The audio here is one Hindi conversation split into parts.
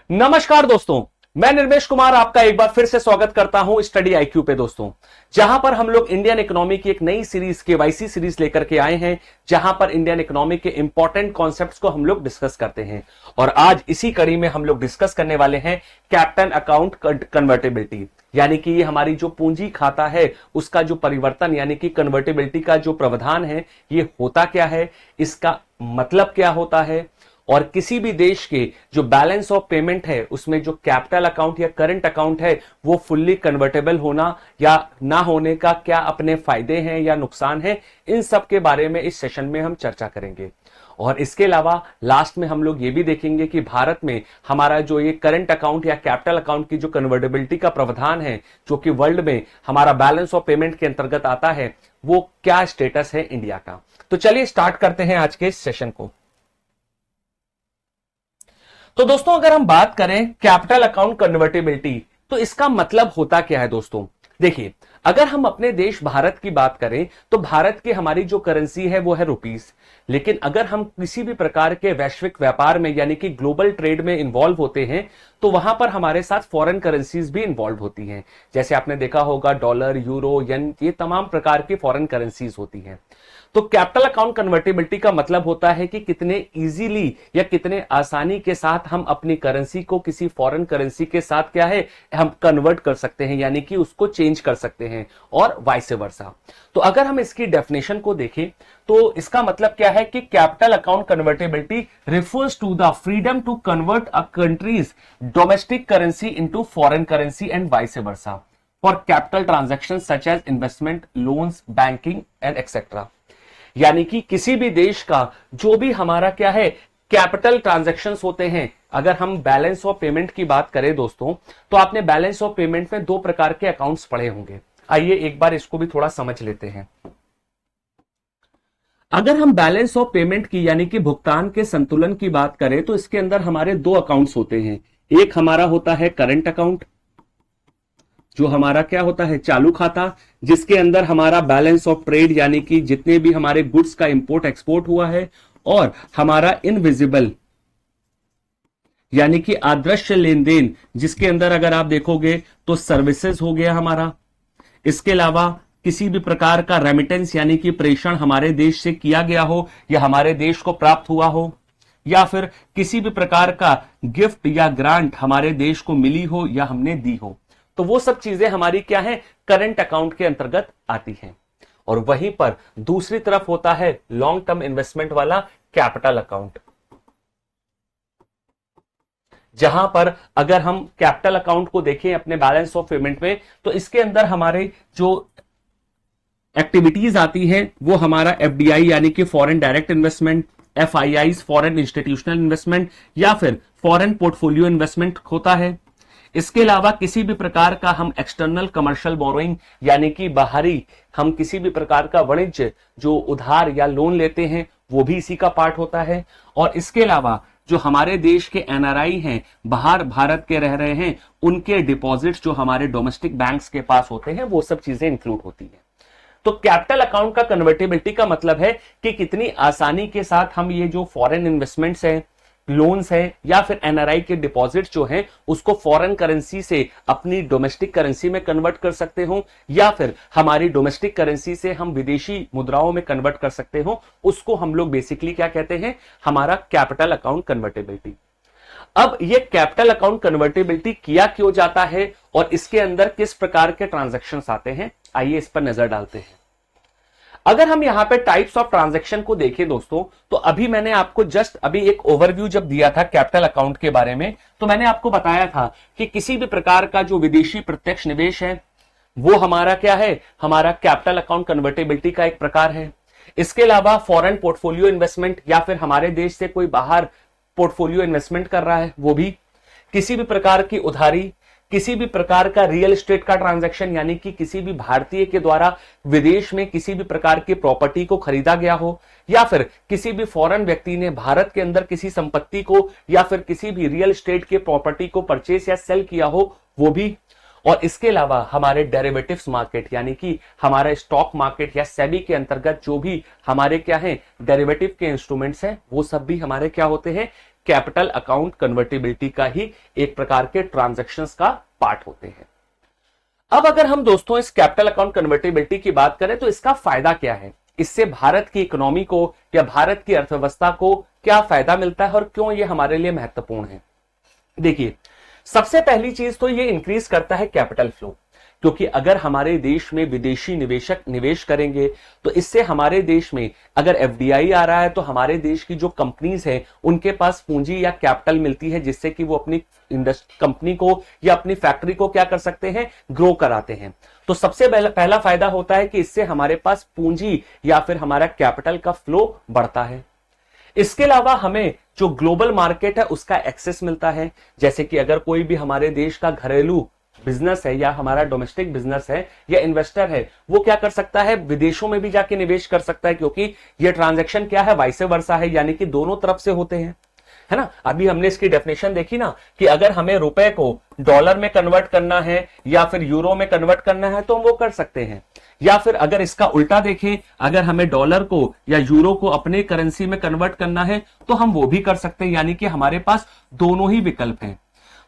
नमस्कार दोस्तों, मैं निर्मेश कुमार आपका एक बार फिर से स्वागत करता हूं स्टडी आईक्यू पे दोस्तों, जहां पर हम लोग इंडियन इकोनॉमी की एक नई सीरीज केवाईसी सीरीज लेकर के आए हैं, जहां पर इंडियन इकोनॉमी के इंपॉर्टेंट कॉन्सेप्ट्स को हम लोग डिस्कस करते हैं। और आज इसी कड़ी में हम लोग डिस्कस करने वाले हैं कैपिटल अकाउंट कन्वर्टेबिलिटी, यानी कि ये हमारी जो पूंजी खाता है उसका जो परिवर्तन यानी कि कन्वर्टेबिलिटी का जो प्रावधान है ये होता क्या है, इसका मतलब क्या होता है, और किसी भी देश के जो बैलेंस ऑफ पेमेंट है उसमें जो कैपिटल अकाउंट या करंट अकाउंट है वो फुल्ली कन्वर्टेबल होना या ना होने का क्या अपने फायदे हैं या नुकसान है, इन सब के बारे में इस सेशन में हम चर्चा करेंगे। और इसके अलावा लास्ट में हम लोग ये भी देखेंगे कि भारत में हमारा जो ये करंट अकाउंट या कैपिटल अकाउंट की जो कन्वर्टेबिलिटी का प्रावधान है, जो कि वर्ल्ड में हमारा बैलेंस ऑफ पेमेंट के अंतर्गत आता है, वो क्या स्टेटस है इंडिया का। तो चलिए स्टार्ट करते हैं आज के इस सेशन को। तो दोस्तों अगर हम बात करें कैपिटल अकाउंट कन्वर्टेबिलिटी, तो इसका मतलब होता क्या है दोस्तों। देखिए, अगर हम अपने देश भारत की बात करें तो भारत की हमारी जो करेंसी है वो है रुपीस, लेकिन अगर हम किसी भी प्रकार के वैश्विक व्यापार में यानी कि ग्लोबल ट्रेड में इन्वॉल्व होते हैं तो वहां पर हमारे साथ फॉरेन करेंसीज भी इन्वॉल्व होती हैं। जैसे आपने देखा होगा डॉलर, यूरो, येन, ये तमाम प्रकार की फॉरेन करेंसीज होती हैं। तो कैपिटल अकाउंट कन्वर्टेबिलिटी का मतलब होता है कि कितने इजीली या कितने आसानी के साथ हम अपनी करेंसी को किसी फॉरेन करेंसी के साथ क्या है हम कन्वर्ट कर सकते हैं, यानी कि उसको चेंज कर सकते हैं और वाइस वर्सा। तो अगर हम इसकी डेफिनेशन को देखें तो इसका मतलब क्या है कि capital account convertibility refers to the freedom to convert a country's domestic currency into foreign currency and vice versa for capital transaction such as investment, loans, banking and etcetera. यानी कि किसी भी देश का जो भी हमारा क्या है कैपिटल ट्रांजैक्शंस होते हैं। अगर हम बैलेंस ऑफ पेमेंट की बात करें दोस्तों, तो आपने बैलेंस ऑफ पेमेंट में दो प्रकार के अकाउंट्स पढ़े होंगे। आइए एक बार इसको भी थोड़ा समझ लेते हैं। अगर हम बैलेंस ऑफ पेमेंट की यानी कि भुगतान के संतुलन की बात करें तो इसके अंदर हमारे दो अकाउंट्स होते हैं। एक हमारा होता है करंट अकाउंट, जो हमारा क्या होता है चालू खाता, जिसके अंदर हमारा बैलेंस ऑफ ट्रेड यानी कि जितने भी हमारे गुड्स का इंपोर्ट एक्सपोर्ट हुआ है, और हमारा इनविजिबल यानी कि अदृश्य लेन देन, जिसके अंदर अगर आप देखोगे तो सर्विसेज हो गया हमारा। इसके अलावा किसी भी प्रकार का रेमिटेंस यानी कि प्रेषण हमारे देश से किया गया हो या हमारे देश को प्राप्त हुआ हो, या फिर किसी भी प्रकार का गिफ्ट या ग्रांट हमारे देश को मिली हो या हमने दी हो, तो वो सब चीजें हमारी क्या है करंट अकाउंट के अंतर्गत आती हैं। और वहीं पर दूसरी तरफ होता है लॉन्ग टर्म इन्वेस्टमेंट वाला कैपिटल अकाउंट, जहां पर अगर हम कैपिटल अकाउंट को देखें अपने बैलेंस ऑफ पेमेंट में, तो इसके अंदर हमारे जो एक्टिविटीज आती हैं वो हमारा एफडीआई यानी कि foreign direct investment, FII foreign institutional investment, या फिर फॉरेन पोर्टफोलियो इन्वेस्टमेंट होता है। इसके अलावा किसी भी प्रकार का हम एक्सटर्नल कमर्शियल बोरोइंग यानी कि बाहरी हम किसी भी प्रकार का वाणिज्य जो उधार या लोन लेते हैं वो भी इसी का पार्ट होता है। और इसके अलावा जो हमारे देश के एनआरआई हैं, बाहर भारत के रह रहे हैं, उनके डिपॉजिट्स जो हमारे डोमेस्टिक बैंक्स के पास होते हैं, वो सब चीजें इंक्लूड होती हैं। तो कैपिटल अकाउंट का कन्वर्टेबिलिटी का मतलब है कि कितनी आसानी के साथ हम ये जो फॉरेन इन्वेस्टमेंट्स हैं, लोन्स हैं, या फिर एनआरआई के डिपॉजिट जो हैं उसको फॉरेन करेंसी से अपनी डोमेस्टिक करेंसी में कन्वर्ट कर सकते हो, या फिर हमारी डोमेस्टिक करेंसी से हम विदेशी मुद्राओं में कन्वर्ट कर सकते हो, उसको हम लोग बेसिकली क्या कहते हैं, हमारा कैपिटल अकाउंट कन्वर्टेबिलिटी। अब ये कैपिटल अकाउंट कन्वर्टेबिलिटी किया क्यों जाता है और इसके अंदर किस प्रकार के ट्रांजैक्शंस आते हैं, आइए इस पर नजर डालते हैं। अगर हम यहां पे टाइप्स ऑफ ट्रांजैक्शन को देखें दोस्तों, तो अभी मैंने आपको जस्ट अभी एक ओवरव्यू जब दिया था कैपिटल अकाउंट के बारे में, तो मैंने आपको बताया था कि किसी भी प्रकार का जो विदेशी प्रत्यक्ष निवेश है वो हमारा क्या है, हमारा कैपिटल अकाउंट कन्वर्टेबिलिटी का एक प्रकार है। इसके अलावा फॉरेन पोर्टफोलियो इन्वेस्टमेंट, या फिर हमारे देश से कोई बाहर पोर्टफोलियो इन्वेस्टमेंट कर रहा है वो भी, किसी भी प्रकार की उधारी, किसी भी प्रकार का रियल एस्टेट का ट्रांजैक्शन यानी कि किसी भी भारतीय के द्वारा विदेश में किसी भी प्रकार की प्रॉपर्टी को खरीदा गया हो, या फिर किसी भी फॉरेन व्यक्ति ने भारत के अंदर किसी संपत्ति को या फिर किसी भी रियल एस्टेट के प्रॉपर्टी को परचेस या सेल किया हो वो भी। और इसके अलावा हमारे डेरिवेटिव्स मार्केट यानी कि हमारा स्टॉक मार्केट या सेबी के अंतर्गत जो भी हमारे क्या है डेरिवेटिव के इंस्ट्रूमेंट्स हैं वो सब भी हमारे क्या होते हैं कैपिटल अकाउंट कन्वर्टिबिलिटी का ही एक प्रकार के ट्रांजैक्शंस का पार्ट होते हैं। अब अगर हम दोस्तों इस कैपिटल अकाउंट कन्वर्टिबिलिटी की बात करें तो इसका फायदा क्या है, इससे भारत की इकोनॉमी को या भारत की अर्थव्यवस्था को क्या फायदा मिलता है और क्यों ये हमारे लिए महत्वपूर्ण है। देखिए, सबसे पहली चीज तो ये इंक्रीज करता है कैपिटल फ्लो, क्योंकि अगर हमारे देश में विदेशी निवेशक निवेश करेंगे तो इससे हमारे देश में अगर एफडीआई आ रहा है तो हमारे देश की जो कंपनीज हैं उनके पास पूंजी या कैपिटल मिलती है, जिससे कि वो अपनी कंपनी को या अपनी फैक्ट्री को क्या कर सकते हैं, ग्रो कराते हैं। तो सबसे पहला फायदा होता है कि इससे हमारे पास पूंजी या फिर हमारा कैपिटल का फ्लो बढ़ता है। इसके अलावा हमें जो ग्लोबल मार्केट है उसका एक्सेस मिलता है, जैसे कि अगर कोई भी हमारे देश का घरेलू बिजनेस है या हमारा डोमेस्टिक बिजनेस है या इन्वेस्टर है, वो क्या कर सकता है, विदेशों में भी जाके निवेश कर सकता है, क्योंकि ये ट्रांजैक्शन क्या है, वाइस वर्सा है, यानी कि दोनों तरफ से होते हैं, है ना। अभी हमने इसकी डेफिनेशन देखी ना कि अगर हमें रुपए को डॉलर में कन्वर्ट करना है या फिर यूरो में कन्वर्ट करना है तो हम वो कर सकते हैं, या फिर अगर इसका उल्टा देखें, अगर हमें डॉलर को या यूरो को अपने करेंसी में कन्वर्ट करना है तो हम वो भी कर सकते हैं, यानी कि हमारे पास दोनों ही विकल्प हैं।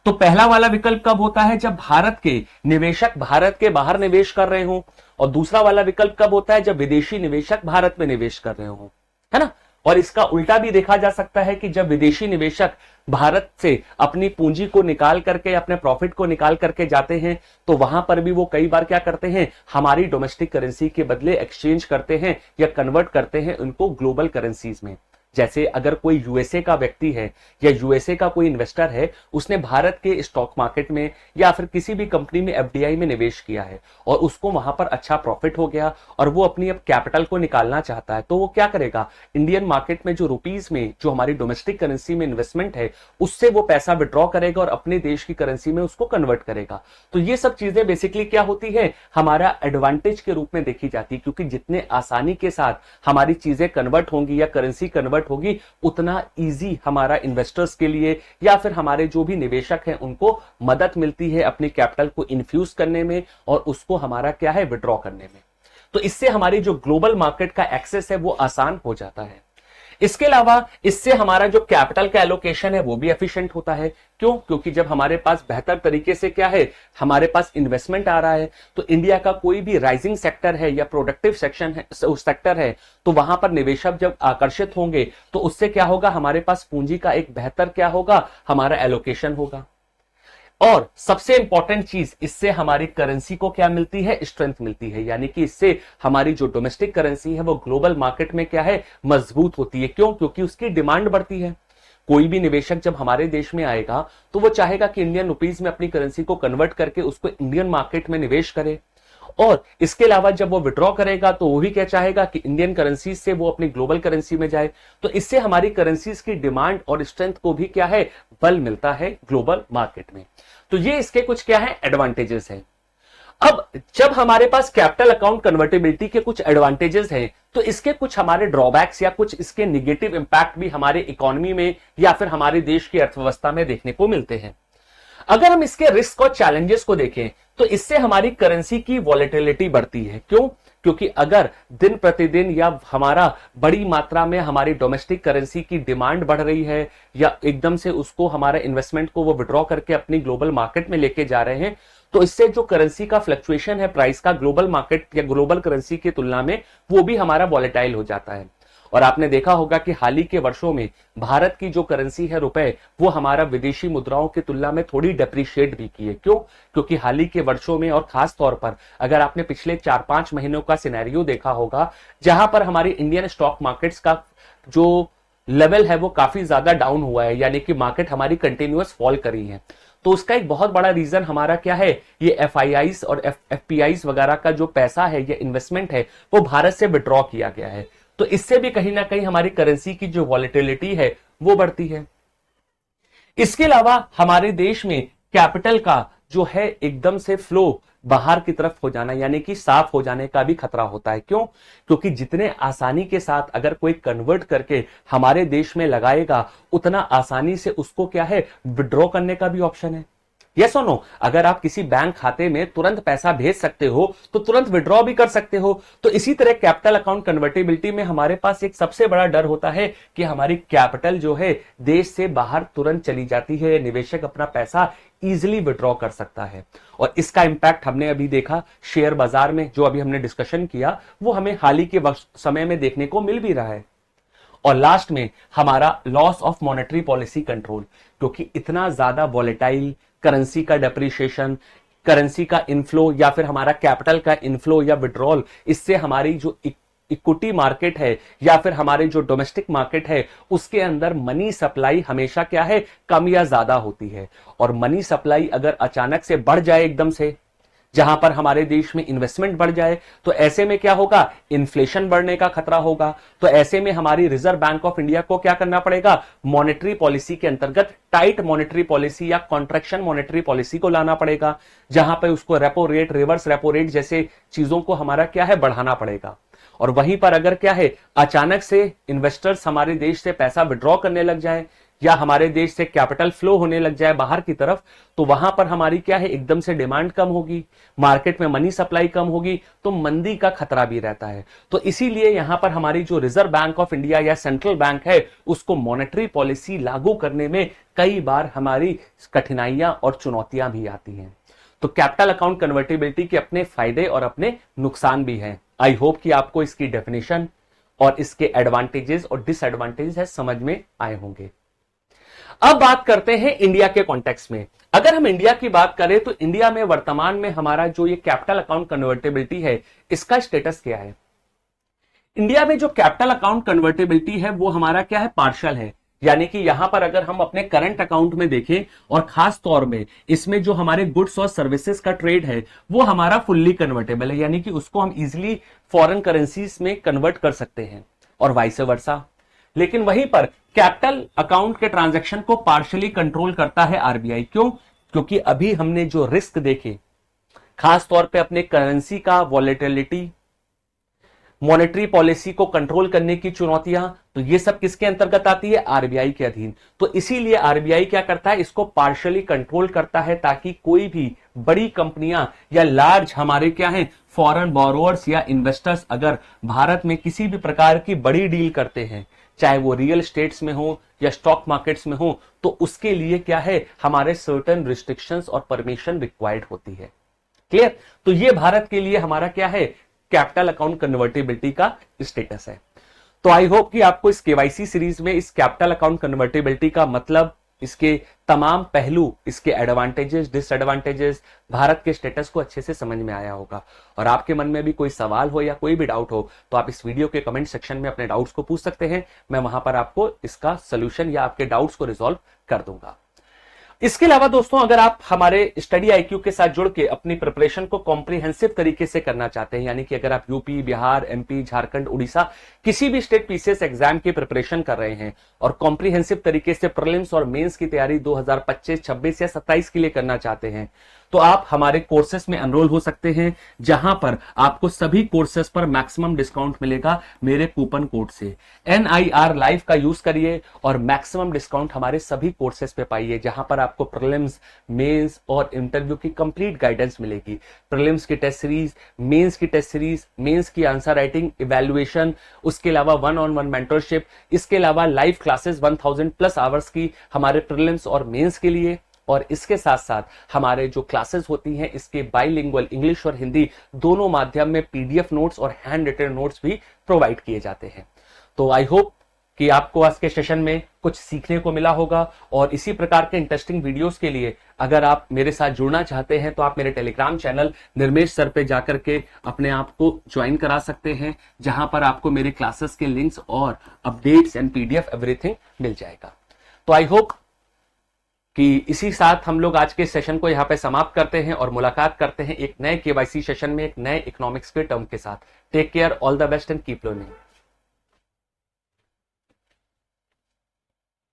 तो पहला वाला विकल्प कब होता है, जब भारत के निवेशक भारत के बाहर निवेश कर रहे हो, और दूसरा वाला विकल्प कब होता है, जब विदेशी निवेशक भारत में निवेश कर रहे हो, है ना। और इसका उल्टा भी देखा जा सकता है कि जब विदेशी निवेशक भारत से अपनी पूंजी को निकाल करके, अपने प्रॉफिट को निकाल करके जाते हैं तो वहां पर भी वो कई बार क्या करते हैं, हमारी डोमेस्टिक करेंसी के बदले एक्सचेंज करते हैं या कन्वर्ट करते हैं उनको ग्लोबल करेंसीज में। जैसे अगर कोई यूएसए का व्यक्ति है या यूएसए का कोई इन्वेस्टर है, उसने भारत के स्टॉक मार्केट में या फिर किसी भी कंपनी में एफडीआई में निवेश किया है और उसको वहां पर अच्छा प्रॉफिट हो गया और वो अपनी अब कैपिटल को निकालना चाहता है, तो वो क्या करेगा, इंडियन मार्केट में जो रुपीज में जो हमारी डोमेस्टिक करेंसी में इन्वेस्टमेंट है उससे वो पैसा विड्रॉ करेगा और अपने देश की करेंसी में उसको कन्वर्ट करेगा। तो ये सब चीजें बेसिकली क्या होती है, हमारा एडवांटेज के रूप में देखी जाती है, क्योंकि जितने आसानी के साथ हमारी चीजें कन्वर्ट होंगी या करेंसी कन्वर्ट होगी उतना इजी हमारा इन्वेस्टर्स के लिए या फिर हमारे जो भी निवेशक हैं उनको मदद मिलती है अपनी कैपिटल को इन्फ्यूज करने में और उसको हमारा क्या है, विड्रॉ करने में। तो इससे हमारी जो ग्लोबल मार्केट का एक्सेस है वो आसान हो जाता है। इसके अलावा इससे हमारा जो कैपिटल का एलोकेशन है वो भी एफिशिएंट होता है। क्यों? क्योंकि जब हमारे पास बेहतर तरीके से क्या है, हमारे पास इन्वेस्टमेंट आ रहा है, तो इंडिया का कोई भी राइजिंग सेक्टर है या प्रोडक्टिव सेक्टर है, तो वहां पर निवेशक जब आकर्षित होंगे तो उससे क्या होगा, हमारे पास पूंजी का एक बेहतर क्या होगा, हमारा एलोकेशन होगा। और सबसे इंपॉर्टेंट चीज, इससे हमारी करेंसी को क्या मिलती है, स्ट्रेंथ मिलती है, यानी कि इससे हमारी जो डोमेस्टिक करेंसी है वो ग्लोबल मार्केट में क्या है, मजबूत होती है। क्यों? क्योंकि उसकी डिमांड बढ़ती है। कोई भी निवेशक जब हमारे देश में आएगा तो वो चाहेगा कि इंडियन रुपीज में अपनी करेंसी को कन्वर्ट करके उसको इंडियन मार्केट में निवेश करे, और इसके अलावा जब वो विड्रॉ करेगा तो वो भी क्या चाहेगा कि इंडियन करेंसी से वो अपनी ग्लोबल करेंसी में जाए। तो इससे हमारी करेंसीज की डिमांड और स्ट्रेंथ को भी क्या है, बल मिलता है ग्लोबल मार्केट में। तो ये इसके कुछ क्या है, एडवांटेजेस हैं। अब जब हमारे पास कैपिटल अकाउंट कन्वर्टिबिलिटी के कुछ एडवांटेजेस हैं तो इसके कुछ हमारे ड्रॉबैक्स या कुछ इसके निगेटिव इंपैक्ट भी हमारे इकोनॉमी में या फिर हमारे देश की अर्थव्यवस्था में देखने को मिलते हैं। अगर हम इसके रिस्क और चैलेंजेस को देखें तो इससे हमारी करेंसी की वॉलेटिलिटी बढ़ती है। क्यों? क्योंकि अगर दिन प्रतिदिन या हमारा बड़ी मात्रा में हमारी डोमेस्टिक करेंसी की डिमांड बढ़ रही है या एकदम से उसको हमारा इन्वेस्टमेंट को वो विड्रॉ करके अपनी ग्लोबल मार्केट में लेके जा रहे हैं, तो इससे जो करेंसी का फ्लक्चुएशन है प्राइस का ग्लोबल मार्केट या ग्लोबल करेंसी की तुलना में, वो भी हमारा वॉलेटाइल हो जाता है। और आपने देखा होगा कि हाल ही के वर्षों में भारत की जो करेंसी है रुपए, वो हमारा विदेशी मुद्राओं की तुलना में थोड़ी डेप्रिशिएट भी की है। क्यों? क्योंकि हाल ही के वर्षों में और खास तौर पर अगर आपने पिछले 4-5 महीनों का सिनेरियो देखा होगा जहां पर हमारी इंडियन स्टॉक मार्केट्स का जो लेवल है वो काफी ज्यादा डाउन हुआ है, यानी कि मार्केट हमारी कंटिन्यूअस फॉल करी है। तो उसका एक बहुत बड़ा रीजन हमारा क्या है, ये एफआईआईस और एफपीआईस वगैरह का जो पैसा है या इन्वेस्टमेंट है वो भारत से विड्रॉ किया गया है। तो इससे भी कहीं ना कहीं हमारी करेंसी की जो वॉलेटिलिटी है वो बढ़ती है। इसके अलावा हमारे देश में कैपिटल का जो है एकदम से फ्लो बाहर की तरफ हो जाना, यानी कि साफ हो जाने का भी खतरा होता है। क्यों? क्योंकि जितने आसानी के साथ अगर कोई कन्वर्ट करके हमारे देश में लगाएगा, उतना आसानी से उसको क्या है, विड्रॉ करने का भी ऑप्शन है। यस और नो? अगर आप किसी बैंक खाते में तुरंत पैसा भेज सकते हो तो तुरंत विड्रॉ भी कर सकते हो। तो इसी तरह कैपिटल अकाउंट कन्वर्टेबिलिटी में हमारे पास एक सबसे बड़ा डर होता है कि हमारी कैपिटल जो है देश से बाहर तुरंत चली जाती है, निवेशक अपना पैसा इजीली विड्रॉ कर सकता है। और इसका इंपैक्ट हमने अभी देखा शेयर बाजार में, जो अभी हमने डिस्कशन किया वो हमें हाल ही के समय में देखने को मिल भी रहा है। और लास्ट में हमारा loss of monetary policy control, क्योंकि इतना ज्यादा वॉलेटाइल करेंसी का डेप्रिसिएशन, करेंसी का इनफ्लो या फिर हमारा कैपिटल का इनफ्लो या विड्रॉल, इससे हमारी जो इक्विटी मार्केट है या फिर हमारे जो डोमेस्टिक मार्केट है उसके अंदर मनी सप्लाई हमेशा क्या है, कम या ज्यादा होती है। और मनी सप्लाई अगर अचानक से बढ़ जाए एकदम से, जहां पर हमारे देश में इन्वेस्टमेंट बढ़ जाए, तो ऐसे में क्या होगा, इन्फ्लेशन बढ़ने का खतरा होगा। तो ऐसे में हमारी रिजर्व बैंक ऑफ इंडिया को क्या करना पड़ेगा, मॉनेटरी पॉलिसी के अंतर्गत टाइट मॉनेटरी पॉलिसी या कॉन्ट्रैक्शन मॉनेटरी पॉलिसी को लाना पड़ेगा, जहां पर उसको repo rate, reverse repo rate जैसे चीजों को हमारा क्या है, बढ़ाना पड़ेगा। और वहीं पर अगर क्या है, अचानक से इन्वेस्टर्स हमारे देश से पैसा विड्रॉ करने लग जाए या हमारे देश से कैपिटल फ्लो होने लग जाए बाहर की तरफ, तो वहां पर हमारी क्या है, एकदम से डिमांड कम होगी, मार्केट में मनी सप्लाई कम होगी, तो मंदी का खतरा भी रहता है। तो इसीलिए यहां पर हमारी जो रिजर्व बैंक ऑफ इंडिया या सेंट्रल बैंक है उसको मॉनेटरी पॉलिसी लागू करने में कई बार हमारी कठिनाइयां और चुनौतियां भी आती हैं। तो कैपिटल अकाउंट कन्वर्टिबिलिटी के अपने फायदे और अपने नुकसान भी हैं। आई होप कि आपको इसकी डेफिनेशन और इसके एडवांटेजेस और डिसएडवांटेजेस है समझ में आए होंगे। अब बात करते हैं इंडिया के कॉन्टेक्स्ट में। अगर हम इंडिया की बात करें तो इंडिया में वर्तमान में हमारा जो ये कैपिटल अकाउंट कन्वर्टिबिलिटी है इसका स्टेटस क्या है। इंडिया में जो कैपिटल अकाउंट कन्वर्टिबिलिटी है वो हमारा क्या है, पार्शियल है। यानी कि यहां पर अगर हम अपने करंट अकाउंट में देखें और खास तौर में इसमें जो हमारे गुड्स और सर्विसेज का ट्रेड है वो हमारा फुल्ली कन्वर्टेबल है, यानी कि उसको हम इजीली फॉरेन करेंसीज में कन्वर्ट कर सकते हैं और वाइस वर्सा। लेकिन वहीं पर कैपिटल अकाउंट के ट्रांजैक्शन को पार्शियली कंट्रोल करता है आरबीआई। क्यों? क्योंकि अभी हमने जो रिस्क देखे, खास तौर पे अपने करेंसी का वॉलेटिलिटी, मॉनेटरी पॉलिसी को कंट्रोल करने की चुनौतियां, तो ये सब किसके अंतर्गत आती है, आरबीआई के अधीन। तो इसीलिए आरबीआई क्या करता है, इसको पार्शियली कंट्रोल करता है ताकि कोई भी बड़ी कंपनियां या लार्ज हमारे क्या है, फॉरेन बोरोअर्स या इन्वेस्टर्स अगर भारत में किसी भी प्रकार की बड़ी डील करते हैं, चाहे वो रियल एस्टेट्स में हो या स्टॉक मार्केट्स में हो, तो उसके लिए क्या है, हमारे सर्टेन रिस्ट्रिक्शंस और परमिशन रिक्वायर्ड होती है। क्लियर? तो ये भारत के लिए हमारा क्या है, कैपिटल अकाउंट कन्वर्टिबिलिटी का स्टेटस है। तो आई होप कि आपको इस केवाईसी सीरीज में इस कैपिटल अकाउंट कन्वर्टिबिलिटी का मतलब, इसके तमाम पहलू, इसके एडवांटेजेस, डिसएडवांटेजेस, भारत के स्टेटस को अच्छे से समझ में आया होगा। और आपके मन में भी कोई सवाल हो या कोई भी डाउट हो तो आप इस वीडियो के कमेंट सेक्शन में अपने डाउट्स को पूछ सकते हैं। मैं वहां पर आपको इसका सोल्यूशन या आपके डाउट्स को रिजॉल्व कर दूंगा। इसके अलावा दोस्तों, अगर आप हमारे स्टडी आईक्यू के साथ जुड़ के अपनी प्रिपरेशन को कॉम्प्रिहेंसिव तरीके से करना चाहते हैं, यानी कि अगर आप यूपी, बिहार, एमपी, झारखंड, उड़ीसा किसी भी स्टेट पीसीएस एग्जाम की प्रिपरेशन कर रहे हैं और कॉम्प्रिहेंसिव तरीके से प्रीलिम्स और मेंस की तैयारी 2025, 26 या 27 के लिए करना चाहते हैं, तो आप हमारे कोर्सेस में एनरोल हो सकते हैं, जहां पर आपको सभी कोर्सेस पर मैक्सिमम डिस्काउंट मिलेगा मेरे कूपन कोड से। NIR लाइव का यूज करिए और मैक्सिमम डिस्काउंट हमारे सभी कोर्सेस पे पाइए, जहां पर आपको प्रीलिम्स, मेंस और इंटरव्यू की कंप्लीट गाइडेंस मिलेगी। प्रीलिम्स की टेस्ट सीरीज, मेंस की टेस्ट सीरीज, मेंस की आंसर राइटिंग, इवैल्यूएशन, उसके अलावा 1-on-1 मेंटरशिप, इसके अलावा लाइव क्लासेस 1000+ आवर्स की हमारे प्रीलिम्स और मेंस के लिए। और इसके साथ साथ हमारे जो क्लासेस होती हैं इसके बाइलिंगुअल इंग्लिश और हिंदी दोनों माध्यम में PDF नोट्स और हैंड रिटन नोट्स भी प्रोवाइड किए जाते हैं। तो आई होप कि आपको आज के सेशन में कुछ सीखने को मिला होगा। और इसी प्रकार के इंटरेस्टिंग वीडियोस के लिए अगर आप मेरे साथ जुड़ना चाहते हैं तो आप मेरे टेलीग्राम चैनल निर्मेश सर पे जाकर के अपने आप को ज्वाइन करा सकते हैं, जहां पर आपको मेरे क्लासेस के लिंक्स और अपडेट्स एंड PDF एवरीथिंग मिल जाएगा। तो आई होप कि इसी साथ हम लोग आज के सेशन को यहाँ पे समाप्त करते हैं और मुलाकात करते हैं एक नए केवाईसी सेशन में एक नए इकोनॉमिक्स के टर्म के साथ। Take care, all the best and keep learning.